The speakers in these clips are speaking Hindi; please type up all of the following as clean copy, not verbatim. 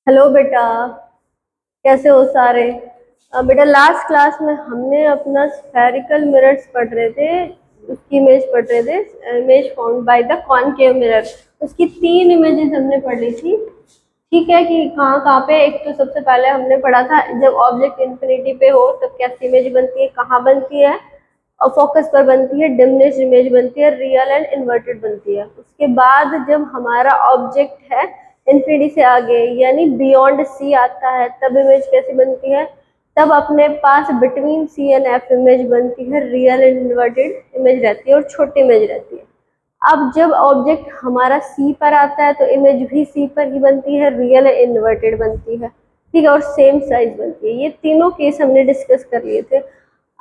हेलो बेटा, कैसे हो सारे। बेटा लास्ट क्लास में हमने अपना स्फेरिकल मिरर्स पढ़ रहे थे, उसकी इमेज पढ़ रहे थे, image found by the concave mirror. उसकी 3 इमेजेस हमने पढ़ ली थी। ठीक है कि कहाँ कहाँ पे। एक तो सबसे पहले हमने पढ़ा था जब ऑब्जेक्ट इंफिनिटी पे हो तब कैसी इमेज बनती है, कहाँ बनती है, और फोकस पर बनती है, डिमिनिश्ड इमेज बनती है, रियल एंड इन्वर्टेड बनती है। उसके बाद जब हमारा ऑब्जेक्ट है इंफिनिटी से आगे यानी बियॉन्ड सी आता है तब इमेज कैसी बनती है, तब अपने पास between C and F image बनती है, रियल एंड इन्वर्टेड इमेज रहती है और छोटी इमेज रहती है। अब जब ऑब्जेक्ट हमारा सी पर आता है तो इमेज भी सी पर ही बनती है, रियल एंड इन्वर्टेड बनती है। ठीक है, और सेम साइज बनती है। ये तीनों केस हमने डिस्कस कर लिए थे।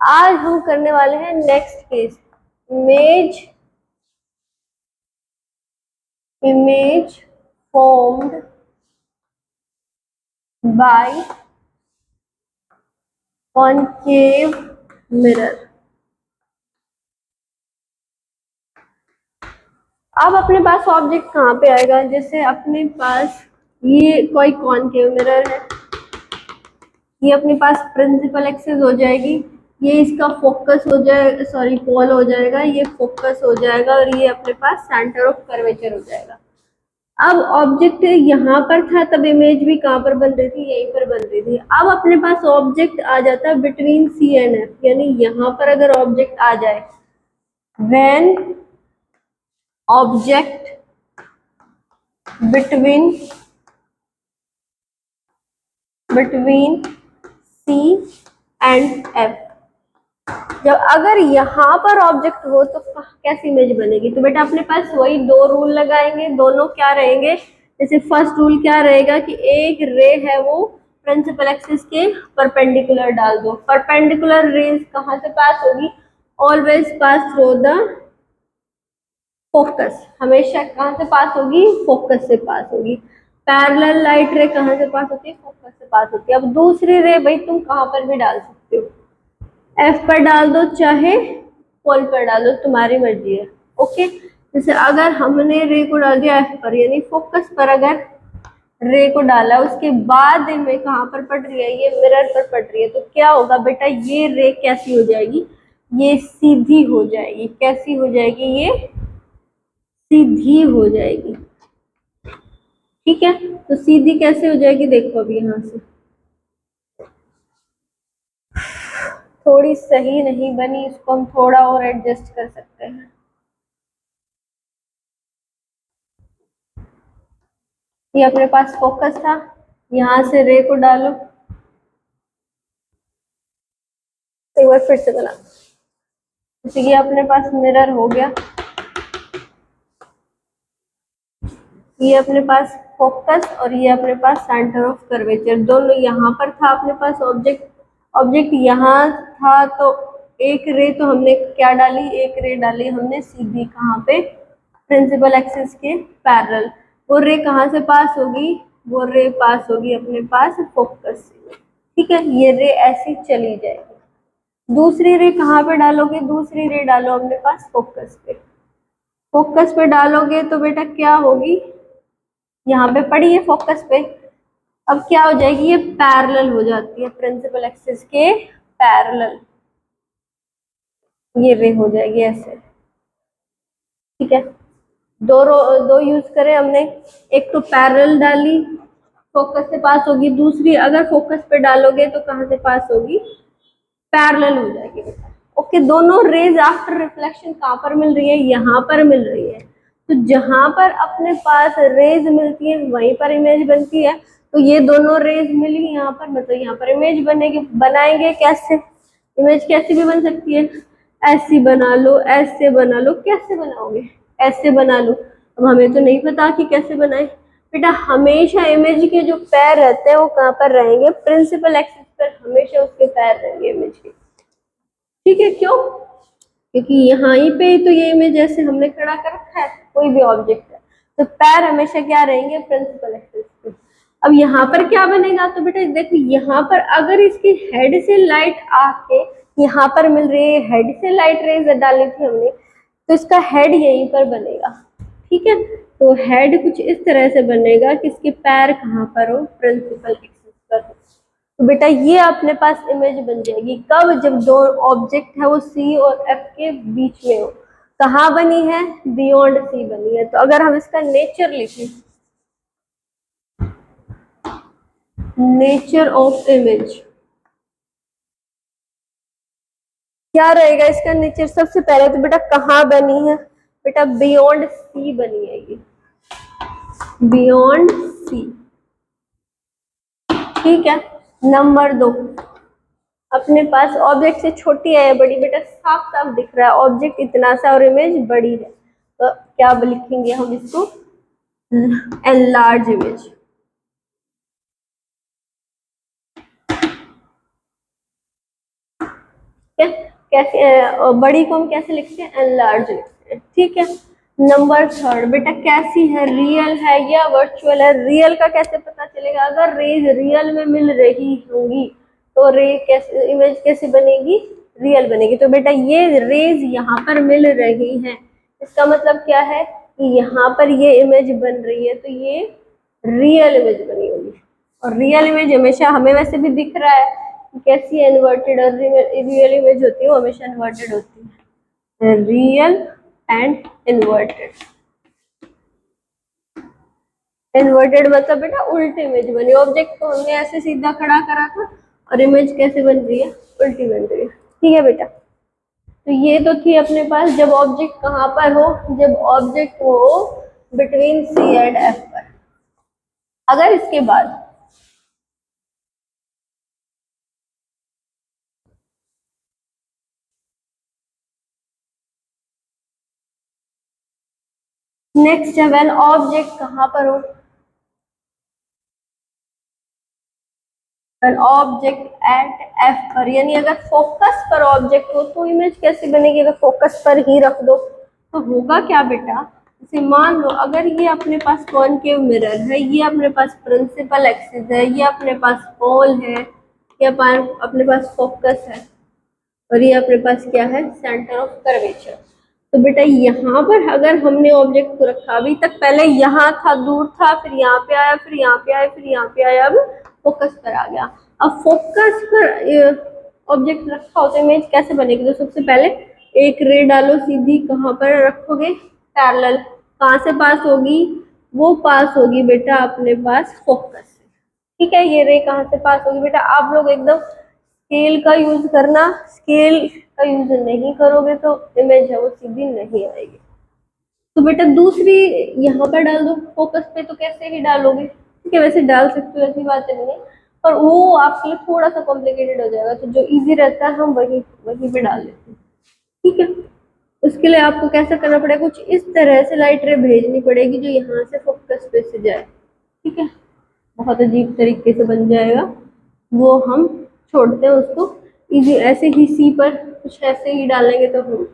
आज हम करने वाले हैं next case, image image formed by concave mirror. अब अपने पास ऑब्जेक्ट कहाँ पे आएगा, जैसे अपने पास ये कोई कॉनकेव मिरर है, ये अपने पास प्रिंसिपल एक्सिस हो जाएगी, ये इसका फोकस हो जाएगा, सॉरी पोल हो जाएगा, ये फोकस हो जाएगा और ये अपने पास सेंटर ऑफ कर्वेचर हो जाएगा। अब ऑब्जेक्ट यहाँ पर था तब इमेज भी कहाँ पर बन रही थी, यहीं पर बन रही थी। अब अपने पास ऑब्जेक्ट आ जाता है बिटवीन सी एंड एफ, यानी यहाँ पर अगर ऑब्जेक्ट आ जाए, when object between C and F, जब अगर यहाँ पर ऑब्जेक्ट हो तो कैसी इमेज बनेगी। तो बेटा अपने पास वही 2 रूल लगाएंगे, दोनों क्या रहेंगे। जैसे फर्स्ट रूल क्या रहेगा कि एक रे है वो प्रिंसिपल एक्सिस के परपेंडिकुलर डाल दो। परपेंडिकुलर रेज कहाँ से पास होगी, always pass through the focus, हमेशा कहाँ से पास होगी, फोकस से पास होगी। पैरेलल लाइट रे कहाँ से पास होती है, फोकस से पास होती है। अब दूसरी रे भाई तुम कहाँ पर भी डाल सकते हो, एफ पर डाल दो चाहे पोल पर डाल दो, तुम्हारी मर्जी है। ओके, जैसे अगर हमने रे को डाल दिया एफ पर यानी फोकस पर, अगर रे को डाला उसके बाद में कहाँ पर पड़ रही है, ये मिरर पर पड़ रही है, तो क्या होगा बेटा, ये रे कैसी हो जाएगी, ये सीधी हो जाएगी। कैसी हो जाएगी, ये सीधी हो जाएगी। ठीक है, तो सीधी कैसे हो जाएगी, देखो अभी यहाँ से थोड़ी सही नहीं बनी, इसको हम थोड़ा और एडजस्ट कर सकते हैं। ये अपने पास फोकस था, यहाँ से रे को डालो, एक बार फिर से बना, जैसे ये अपने पास मिरर हो गया, ये अपने पास फोकस और ये अपने पास सेंटर ऑफ कर्वेचर, दोनों यहाँ पर था अपने पास ऑब्जेक्ट। ऑब्जेक्ट यहाँ था तो एक रे तो हमने क्या डाली, एक रे डाली हमने सीधी, कहाँ पे, प्रिंसिपल एक्सिस के पैरेलल। वो रे कहाँ से पास होगी, वो रे पास होगी अपने पास फोकस से। ठीक है, ये रे ऐसी चली जाएगी। दूसरी रे कहाँ पे डालोगे, दूसरी रे डालो अपने पास फोकस पे। फोकस पे डालोगे तो बेटा क्या होगी, यहाँ पे पड़ी है फोकस पे, अब क्या हो जाएगी, ये पैरेलल हो जाती है प्रिंसिपल एक्सिस के पैरेलल, ये रे हो जाएगी ऐसे। ठीक है, दो यूज करें हमने, एक तो पैरेलल डाली फोकस से पास होगी, दूसरी अगर फोकस पे डालोगे तो कहाँ से पास होगी, पैरेलल हो जाएगी। ओके, दोनों रेज आफ्टर रिफ्लेक्शन कहाँ पर मिल रही है, यहाँ पर मिल रही है। तो जहां पर अपने पास रेज मिलती है वहीं पर इमेज बनती है। तो ये दोनों रेज मिली यहाँ पर, मतलब यहाँ पर इमेज बनेगी। बनाएंगे कैसे, इमेज कैसे भी बन सकती है, ऐसी बना लो, ऐसे बना लो, कैसे बनाओगे, ऐसे बना लो। अब हमें तो नहीं पता कि कैसे बनाए बेटा, हमेशा इमेज के जो पैर रहते हैं वो कहाँ पर रहेंगे, प्रिंसिपल एक्सिस पर हमेशा उसके पैर रहेंगे इमेज के। ठीक है, क्यों, क्योंकि यहाँ ही पे तो ये इमेज ऐसे हमने खड़ा कर रखा है, कोई भी ऑब्जेक्ट है तो पैर हमेशा क्या रहेंगे, प्रिंसिपल एक्सिस पे। अब यहाँ पर क्या बनेगा, तो बेटा देखो यहाँ पर अगर इसकी हेड से लाइट आके यहाँ पर मिल रही है, हेड से लाइट रेज डाली थी हमने, तो इसका हेड यहीं पर बनेगा। ठीक है, तो हेड कुछ इस तरह से बनेगा कि इसके पैर कहाँ पर हो, प्रिंसिपल एक्सिस पर हो। तो बेटा ये अपने पास इमेज बन जाएगी कब, जब दो ऑब्जेक्ट है वो सी और एफ के बीच में हो। कहाँ बनी है, बियॉन्ड सी बनी है। तो अगर हम इसका नेचर लिखें, नेचर ऑफ इमेज क्या रहेगा इसका नेचर, सबसे पहले तो बेटा कहाँ बनी है, बेटा बियॉन्ड सी बनी है ये, बियॉन्ड सी। ठीक है। नंबर 2, अपने पास ऑब्जेक्ट से छोटी है या बड़ी, बेटा साफ साफ दिख रहा है ऑब्जेक्ट इतना सा और इमेज बड़ी है, तो क्या लिखेंगे हम इसको, एनलार्ज इमेज। क्या कैसे, बड़ी को हम कैसे लिखते हैं, एनलार्ज लिखते हैं। ठीक है। नंबर 3 बेटा कैसी है, रियल है या वर्चुअल है। रियल का कैसे पता चलेगा, अगर रेज रियल में मिल रही होंगी तो रे कैसे, इमेज कैसे बनेगी, रियल बनेगी। तो बेटा ये रेज यहाँ पर मिल रही है, इसका मतलब क्या है कि यहाँ पर ये इमेज बन रही है, तो ये रियल इमेज बनी होगी। और रियल इमेज हमेशा हमें वैसे भी दिख रहा है कैसी है, इन्वर्टेड, और रियल इमेज होती है वो हमेशा इन्वर्टेड होती है, रियल एंड इन्वर्टेड। इन्वर्टेड मतलब बेटा उल्टी इमेज बनी, ऑब्जेक्ट को हमने ऐसे सीधा खड़ा करा था और इमेज कैसे बन रही है, उल्टी बन रही है। ठीक है बेटा। तो ये तो थी अपने पास जब ऑब्जेक्ट कहाँ पर हो, जब ऑब्जेक्ट हो बिटवीन सी एंड एफ पर। अगर इसके बाद नेक्स्ट है व्हेन ऑब्जेक्ट कहाँ पर हो, ऑब्जेक्ट एट एफ पर, यानी अगर फोकस पर ऑब्जेक्ट हो तो इमेज कैसे बनेगी, अगर फोकस पर ही रख दो तो होगा क्या बेटा, जैसे मान लो अगर ये अपने पास कॉनकेव मिरर है, ये अपने पास प्रिंसिपल एक्सिस है, ये अपने पास पोल है, ये अपने पास फोकस है, और ये अपने पास क्या है, सेंटर ऑफ कर्वेचर। तो बेटा यहाँ पर अगर हमने ऑब्जेक्ट को रखा, अभी तक पहले यहाँ था, दूर था, फिर यहाँ पे आया, फिर यहाँ पे आया, फिर यहाँ पे आया, अब फोकस पर आ गया। अब फोकस पर ऑब्जेक्ट रखा हो तो इमेज कैसे बनेगी, तो सबसे पहले एक रे डालो सीधी, कहाँ पर रखोगे, पैरेलल, कहाँ से पास होगी, वो पास होगी बेटा अपने पास फोकस से। ठीक है। ये रे कहाँ से पास होगी बेटा, आप लोग एकदम स्केल का यूज करना, स्केल का यूज नहीं करोगे तो इमेज है वो सीधी नहीं आएगी। तो बेटा दूसरी यहाँ पर डाल दो फोकस पे, तो कैसे ही डालोगे, ठीक है, वैसे डाल सकते हो, ऐसी बात नहीं है, पर वो आपके लिए थोड़ा सा कॉम्प्लिकेटेड हो जाएगा, तो जो इजी रहता है हम वही वहीं पे डाल देते हैं। ठीक है। उसके लिए आपको कैसा करना पड़ेगा, कुछ इस तरह से लाइट रे भेजनी पड़ेगी जो यहाँ से फोकस पे से जाए। ठीक है। बहुत अजीब तरीके से बन जाएगा, वो हम छोड़ते हैं उसको। इजी ऐसे ही सी पर कुछ ऐसे ही डालेंगे तो हम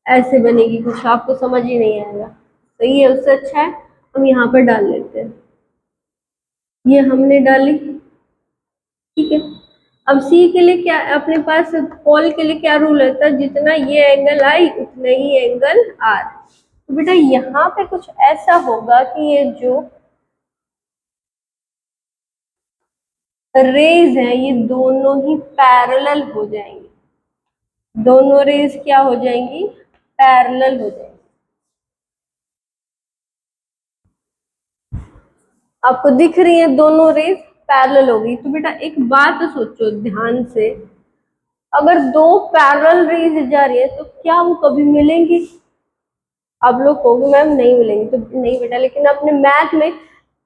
ऐसे बनेगी, कुछ आपको समझ ही नहीं आएगा। सही है, उससे अच्छा है हम यहाँ पर डाल लेते हैं, ये हमने डाली। ठीक है। अब सी के लिए क्या अपने पास, पोल के लिए क्या रूल रहता है, जितना ये एंगल आई उतना ही एंगल आर। तो बेटा यहाँ पे कुछ ऐसा होगा कि ये जो रेज है ये दोनों ही पैरेलल हो जाएंगी, दोनों रेज क्या हो जाएंगी, पैरेलल हो जाएंगी। आपको दिख रही है दोनों रेज पैरेलल होगी। तो बेटा एक बात सोचो ध्यान से, अगर दो पैरेलल रेज जा रही है तो क्या वो कभी मिलेंगी, आप लोग कहोगे मैम नहीं मिलेंगी, तो नहीं बेटा, लेकिन अपने मैथ में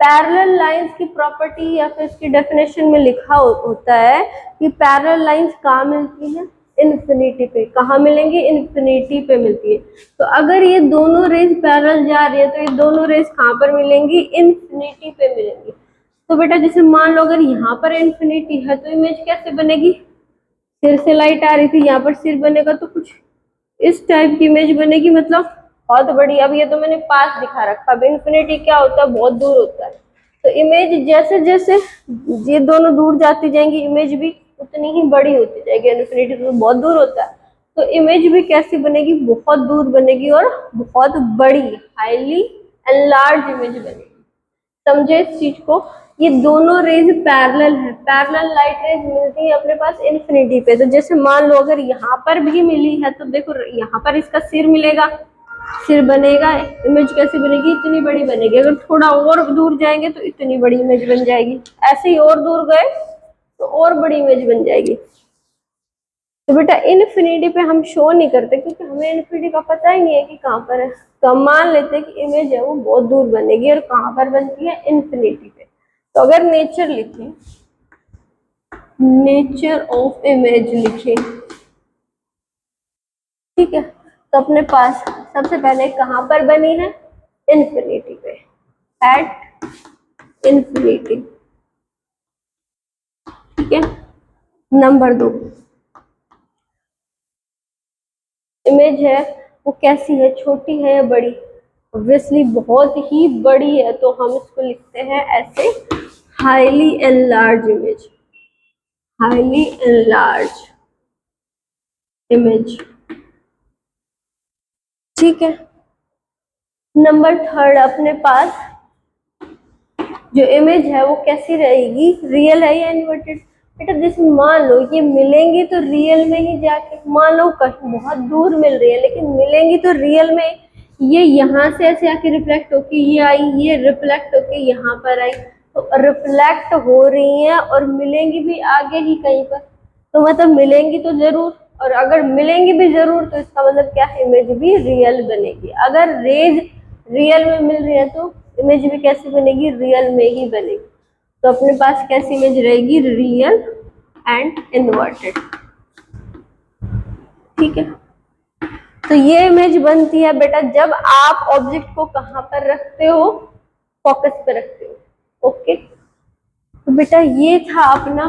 पैरेलल लाइंस की प्रॉपर्टी या फिर इसकी डेफिनेशन में लिखा होता है कि पैरेलल लाइंस कहाँ मिलती हैं, इन्फिनिटी पे। कहाँ मिलेंगी, इन्फिनिटी पे मिलती है। तो अगर ये दोनों रेज पैरेलल जा रही है तो ये दोनों रेज कहाँ पर मिलेंगी, इन्फिनिटी पे मिलेंगी। तो बेटा जैसे मान लो अगर यहाँ पर इन्फिनिटी है तो इमेज कैसे बनेगी, सिर से लाइट आ रही थी, यहाँ पर सिर बनेगा तो कुछ इस टाइप की इमेज बनेगी, मतलब बहुत बड़ी। अब ये तो मैंने पास दिखा रखा, अब इन्फिनिटी क्या होता है, बहुत दूर होता है। तो इमेज जैसे जैसे ये दोनों दूर जाती जाएंगी इमेज भी उतनी ही बड़ी होती जाएगी, इन्फिनिटी तो बहुत दूर होता है, तो इमेज भी कैसी बनेगी, बहुत दूर बनेगी और बहुत बड़ी, हाईली एनलार्ज इमेज बनेगी। समझे इस चीज को, ये दोनों रेज पैरेलल है, पैरेलल लाइट रेज मिलती है अपने पास इन्फिनिटी पे। तो जैसे मान लो अगर यहाँ पर भी मिली है तो देखो यहाँ पर इसका सिर मिलेगा, सिर बनेगा, इमेज कैसी बनेगी, इतनी बड़ी बनेगी। अगर थोड़ा और दूर जाएंगे तो इतनी बड़ी इमेज बन जाएगी, ऐसे ही और दूर गए तो और बड़ी इमेज बन जाएगी। तो बेटा इन्फिनिटी पे हम शो नहीं करते क्योंकि हमें इन्फिनिटी का पता ही नहीं है कि कहाँ पर है। तो हम मान लेते हैं कि इमेज है वो बहुत दूर बनेगी और कहाँ पर बनती है, इन्फिनिटी पे। तो अगर नेचर लिखें, नेचर ऑफ इमेज लिखें, ठीक है, तो अपने पास सबसे पहले कहाँ पर बनी है, इन्फिनिटी पे, एट इन्फिनिटी, ठीक है। नंबर 2, इमेज है वो कैसी है, छोटी है या बड़ी, ऑब्वियसली बहुत ही बड़ी है, तो हम इसको लिखते हैं ऐसे, highly enlarge image, highly enlarge image, ठीक है। नंबर 3 अपने पास जो इमेज है वो कैसी रहेगी, रियल है या इन्वर्टेड। बेटा जैसे मान लो ये मिलेंगी तो रियल में ही जाके, मान लो कहीं बहुत दूर मिल रही है लेकिन मिलेंगी तो रियल में, ये यहाँ से ऐसे आके रिफ्लेक्ट होके ये आई, ये रिफ्लेक्ट होके यहाँ पर आई, तो रिफ्लेक्ट हो रही है और मिलेंगी भी आगे ही कहीं पर, तो मतलब मिलेंगी तो जरूर, और अगर मिलेंगी भी जरूर तो इसका मतलब क्या है, इमेज भी रियल बनेगी। अगर रेज रियल में मिल रही है तो इमेज भी कैसी बनेगी, रियल में ही बनेगी। तो अपने पास कैसी इमेज रहेगी, रियल एंड इन्वर्टेड, ठीक है। तो ये इमेज बनती है बेटा जब आप ऑब्जेक्ट को कहां पर रखते हो, फोकस पे रखते हो, ओके। तो बेटा ये था अपना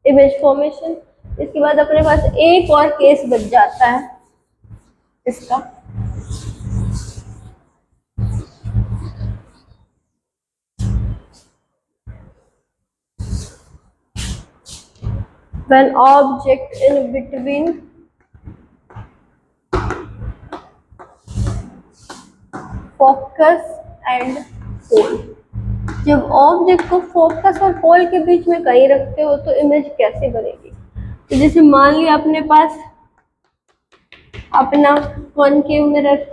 इमेज फॉर्मेशन। इसके बाद अपने पास एक और केस बच जाता है इसका, when object in between focus and pole। जब ऑब्जेक्ट को फोकस और पोल के बीच में कहीं रखते हो तो इमेज कैसे बनेगी। तो जैसे मान लिया अपने पास अपना कॉनकेव मिरर,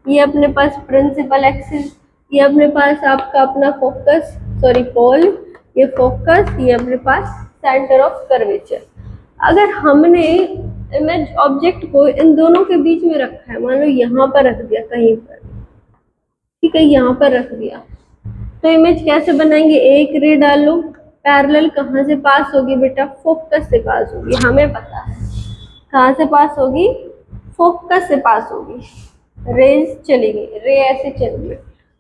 ये अपने पास प्रिंसिपल एक्सिस, ये अपने पास आपका अपना फोकस सॉरी पोल, ये फोकस, ये अपने पास सेंटर ऑफ कर्वेचर। अगर हमने इमेज ऑब्जेक्ट को इन दोनों के बीच में रखा है, मान लो यहाँ पर रख दिया कहीं पर, ठीक है, यहाँ पर रख दिया, तो इमेज कैसे बनाएंगे, एक रे डालो, पैरेलल कहाँ से पास होगी बेटा, फोकस से पास होगी, हमें पता है कहाँ से पास होगी, फोकस से पास होगी, रेज चली गई, रे ऐसे चल गई,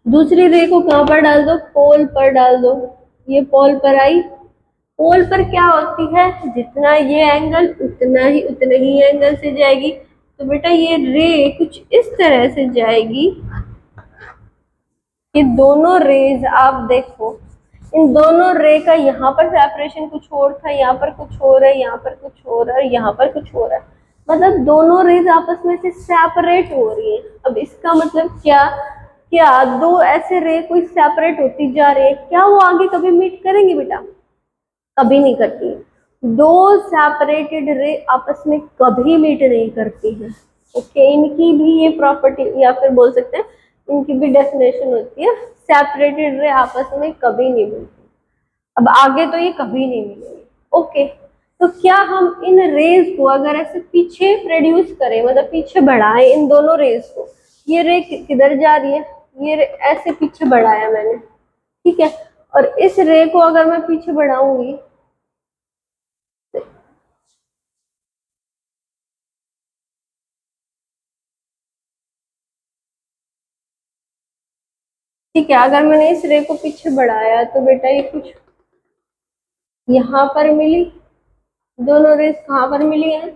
दूसरी रे को कहाँ पर डाल दो, पोल पर डाल दो, ये पोल पर आई, पोल पर क्या होती है, जितना ये एंगल उतने ही एंगल से जाएगी। तो बेटा ये रे कुछ इस तरह से जाएगी, ये दोनों रेज आप देखो, इन दोनों रे का यहाँ पर सेपरेशन कुछ और था, यहाँ पर कुछ और है, यहाँ पर कुछ और है, यहाँ पर कुछ और है, मतलब दोनों रेज आपस में से सेपरेट हो रही है। अब इसका मतलब क्या, क्या दो ऐसे रे कोई सेपरेट होती जा रही है, क्या वो आगे कभी मीट करेंगे बेटा, कभी नहीं करती। दो सेपरेटेड रे आपस में कभी मीट नहीं करती है, ओके। इनकी भी ये प्रॉपर्टी या फिर बोल सकते हैं इनकी भी डेफिनेशन होती है, सेपरेटेड रे आपस में कभी नहीं मिलती। अब आगे तो ये कभी नहीं मिलेगी, ओके। तो क्या हम इन रेज को अगर ऐसे पीछे प्रोड्यूस करें, मतलब पीछे बढ़ाएं इन दोनों रेज को, ये रे किधर जा रही है, ये रे ऐसे पीछे बढ़ाया मैंने, ठीक है, और इस रे को अगर मैं पीछे बढ़ाऊंगी, ठीक है, अगर मैंने इस रे को पीछे बढ़ाया तो बेटा ये कुछ यहाँ पर मिली, दोनों रेस कहाँ पर मिली है,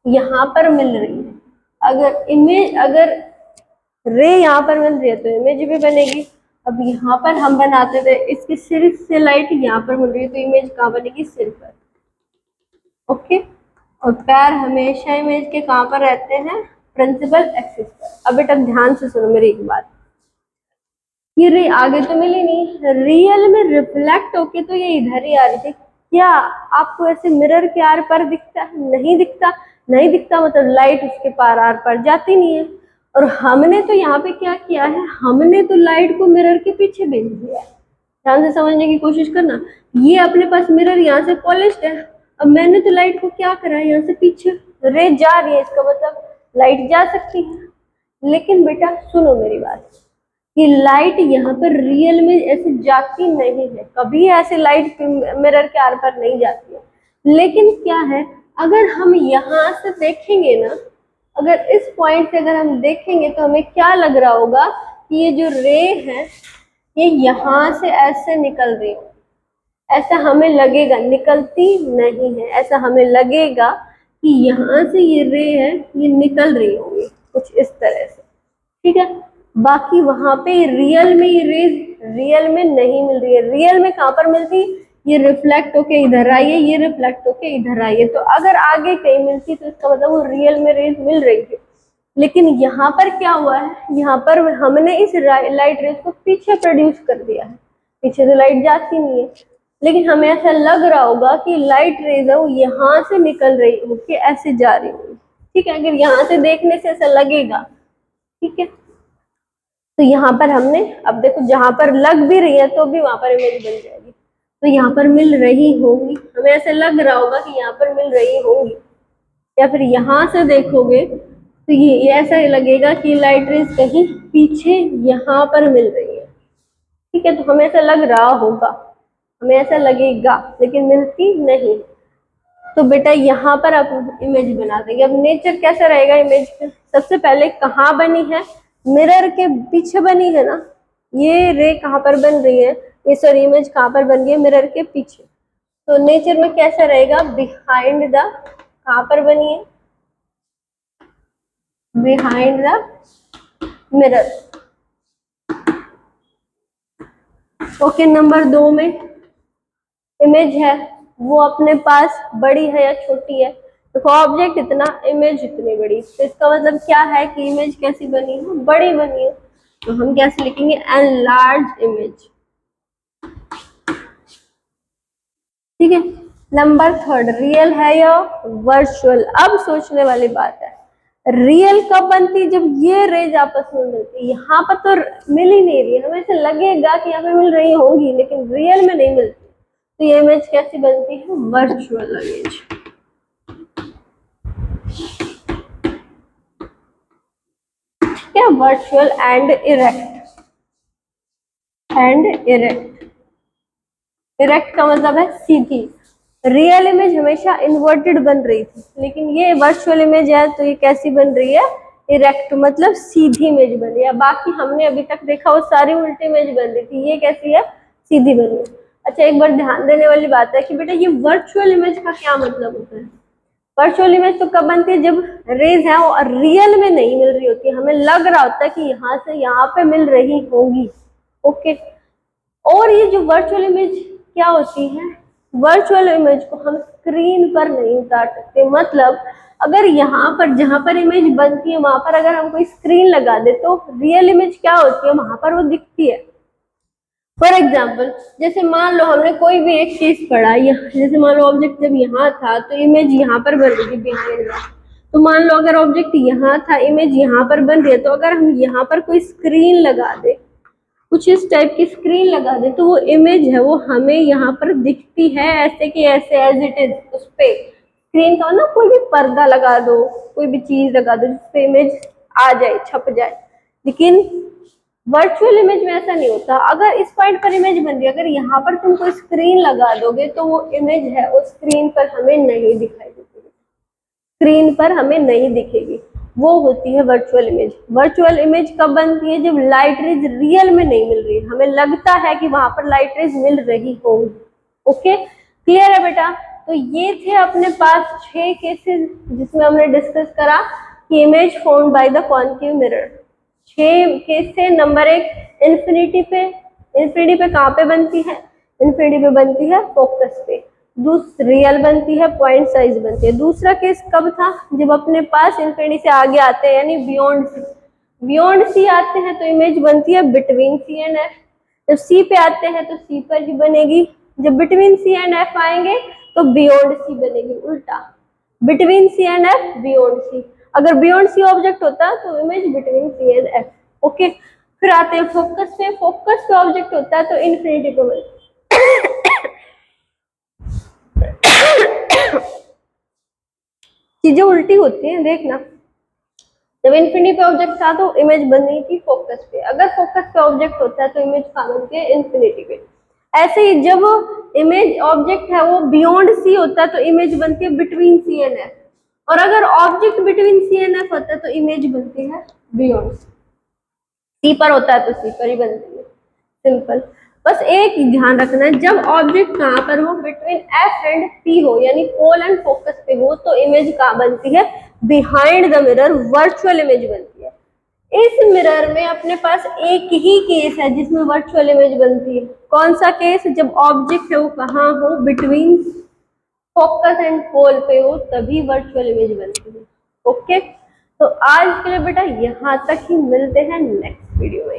यहाँ पर मिल रही है। अगर इमेज, अगर रे यहाँ पर मिल रही है तो इमेज भी बनेगी। अब यहाँ पर हम बनाते थे इसकी सिर से लाइट यहाँ पर मिल रही है तो इमेज कहाँ बनेगी, सिर पर, ओके। और पैर हमेशा इमेज के कहाँ पर रहते हैं, प्रिंसिपल एक्सिस पर। अब बेटा ध्यान से सुनो मेरी एक बात, ये रे आगे तो मिली नहीं, रियल में रिफ्लेक्ट होके तो ये इधर ही आ रही थी। क्या आपको ऐसे मिरर के आर पार दिखता है? नहीं दिखता। नहीं दिखता मतलब लाइट उसके पार आर पार जाती नहीं है। और हमने तो यहाँ पे क्या किया है, हमने तो लाइट को मिरर के पीछे भेज दिया है। ध्यान से समझने की कोशिश करना। ये अपने पास मिरर यहाँ से पॉलिश्ड है, अब मैंने तो लाइट को क्या करा है, यहाँ से पीछे रे जा रही है, इसका मतलब लाइट जा सकती है। लेकिन बेटा सुनो मेरी बात, कि लाइट यहाँ पर रियल में ऐसे जाती नहीं है, कभी ऐसे लाइट मिरर के आर पार नहीं जाती है। लेकिन क्या है, अगर हम यहाँ से देखेंगे ना, अगर इस पॉइंट से अगर हम देखेंगे तो हमें क्या लग रहा होगा कि ये जो रे है ये यहाँ से ऐसे निकल रही है। ऐसा हमें लगेगा, निकलती नहीं है, ऐसा हमें लगेगा कि यहाँ से ये रे है ये निकल रही होगी कुछ इस तरह से, ठीक है। बाकी वहां पे रियल में ये रेज रियल में नहीं मिल रही है। रियल में कहाँ पर मिलती, ये रिफ्लेक्ट होके इधर आई है, ये रिफ्लेक्ट होके इधर आई है। तो अगर आगे कहीं मिलती तो इसका मतलब वो रियल में रेज मिल रही थी। लेकिन यहाँ पर क्या हुआ है, यहाँ पर हमने इस लाइट रेज को पीछे प्रोड्यूस कर दिया है, पीछे से लाइट जाती नहीं है। लेकिन हमें ऐसा लग रहा होगा कि लाइट रेज है वो यहाँ से निकल रही होगी, ऐसे जा रही होगी, ठीक है। अगर यहाँ से देखने से ऐसा लगेगा, ठीक है। तो यहाँ पर हमने, अब देखो जहां पर लग भी रही है तो भी वहां पर इमेज बन जाएगी। तो यहाँ पर मिल रही होंगी, हमें ऐसे लग रहा होगा कि यहाँ पर मिल रही होंगी। या फिर यहाँ से देखोगे तो ये ऐसा लगेगा कि लाइट रेज कहीं पीछे यहाँ पर मिल रही है, ठीक है। तो हमें ऐसा लग रहा होगा, हमें ऐसा लगेगा, लेकिन मिलती नहीं। तो बेटा यहाँ पर आप इमेज बना देंगे। अब नेचर कैसा रहेगा इमेज का, सबसे पहले कहाँ बनी है, मिरर के पीछे बनी है ना। ये रे कहाँ पर बन रही है, ये सॉरी इमेज कहाँ पर बन रही है, मिरर के पीछे। तो नेचर में कैसा रहेगा, बिहाइंड द, कहाँ पर बनी है, behind the mirror. Okay, number 2 में इमेज है वो अपने पास बड़ी है या छोटी है। देखो ऑब्जेक्ट इतना, इमेज इतनी बड़ी, तो इसका मतलब क्या है कि इमेज कैसी बनी है, बड़ी बनी है। तो हम कैसे लिखेंगे, एनलार्ज इमेज, ठीक है। नंबर 3 रियल है या वर्चुअल। अब सोचने वाली बात है, रियल कब बनती, जब ये रेज आपस में मिलती। यहाँ पर तो मिल ही नहीं रही, हमें ऐसे लगेगा कि यहाँ पे मिल रही होंगी लेकिन रियल में नहीं मिलती। तो ये इमेज कैसी बनती है, वर्चुअल इमेज। क्या, virtual and erect, and erect. Erect का मतलब है सीधी। रियल इमेज हमेशा इन्वर्टेड बन रही थी, लेकिन ये वर्चुअल इमेज है तो ये कैसी बन रही है, इरेक्ट, मतलब सीधी इमेज बन रही है। बाकी हमने अभी तक देखा वो सारी उल्टी इमेज बन रही थी, ये कैसी है, सीधी बन रही है। अच्छा, एक बार ध्यान देने वाली बात है कि बेटा ये वर्चुअल इमेज का क्या मतलब होता है। वर्चुअल इमेज तो कब बनती है, जब रेज है वो रियल में नहीं मिल रही होती, हमें लग रहा होता है कि यहाँ से यहाँ पे मिल रही होगी, ओके। और ये जो वर्चुअल इमेज क्या होती है, वर्चुअल इमेज को हम स्क्रीन पर नहीं उतार सकते। मतलब अगर यहाँ पर जहां पर इमेज बनती है वहां पर अगर हम कोई स्क्रीन लगा दे तो रियल इमेज क्या होती है, वहां पर वो दिखती है। फॉर एग्जाम्पल, जैसे मान लो हमने कोई भी एक चीज पढ़ा, जैसे मान लो ऑब्जेक्ट जब यहाँ था तो इमेज यहाँ पर बन रही थी बिहाइंड में। तो मान लो अगर ऑब्जेक्ट यहाँ था, इमेज यहाँ पर बन रही है, तो अगर हम यहाँ पर कोई स्क्रीन लगा दे, कुछ इस टाइप की स्क्रीन लगा दे, तो वो इमेज है वो हमें यहाँ पर दिखती है ऐसे कि ऐसे एज इट इज। उस पे स्क्रीन का ना कोई भी पर्दा लगा दो, कोई भी चीज लगा दो जिसपे इमेज आ जाए, छप जाए। लेकिन वर्चुअल इमेज में ऐसा नहीं होता। अगर इस पॉइंट पर इमेज बन रही है, अगर यहाँ पर तुम कोई स्क्रीन लगा दोगे तो वो इमेज है उस स्क्रीन पर हमें नहीं दिखाई देगी, स्क्रीन पर हमें नहीं दिखेगी। वो होती है वर्चुअल इमेज। वर्चुअल इमेज कब बनती है, जब लाइट रेज रियल में नहीं मिल रही है, हमें लगता है कि वहां पर लाइट रेज मिल रही होंगी। ओके, क्लियर है बेटा। तो ये थे अपने पास 6 केसेस जिसमें हमने डिस्कस करा कि image formed by the concave mirror. 6 case थे। नंबर 1 इन्फिनिटी पे, इन्फिनिटी पे कहाँ पे बनती है, इन्फिनिटी पे बनती है फोकस पे। दूसरी रियल बनती है, पॉइंट साइज बनती है। दूसरा केस कब था, जब अपने पास इन्फिनिटी से आगे आते हैं यानी बियॉन्ड बियॉन्ड सी आते हैं तो इमेज बनती है बिटवीन सी एंड एफ। जब सी पे आते हैं तो सी पर ही बनेगी। जब बिटवीन सी एंड एफ आएंगे तो बियॉन्ड सी बनेगी, उल्टा between C and F beyond C. अगर बियॉन्ड सी ऑब्जेक्ट होता तो image between C and F. Okay, फिर आते हैं फोकस पे। फोकस पे ऑब्जेक्ट होता है तो इन्फिनिटी पे बनता चीजें उल्टी होती हैं, देखना। जब इन्फिनिटी पे ऑब्जेक्ट था तो इमेज बन रही थी फोकस पे, अगर फोकस पे ऑब्जेक्ट होता है तो इमेज कहाँ बनती है, इन्फिनिटी पे। ऐसे ही जब इमेज ऑब्जेक्ट है वो बियॉन्ड सी होता है तो इमेज बनती है बिटवीन सी एंड एफ, और अगर object between C and F होता है तो इमेज बनती है बियॉन्ड सी पर होता है तो सी पर ही बनती है, सिंपल। बस एक ध्यान रखना है, जब ऑब्जेक्ट कहाँ पर हो, बिटवीन एफ एंड पी हो, यानी पोल एंड फोकस पे हो, तो इमेज कहाँ बनती है, behind the mirror virtual image बनती है। इस मिरर में अपने पास एक ही केस है जिसमें वर्चुअल इमेज बनती है। कौन सा केस, जब ऑब्जेक्ट है वो कहाँ हो, बिटवीन फोकस एंड पोल पे हो, तभी वर्चुअल इमेज बनती है। ओके, तो आज के लिए बेटा यहाँ तक ही, मिलते हैं नेक्स्ट वीडियो में।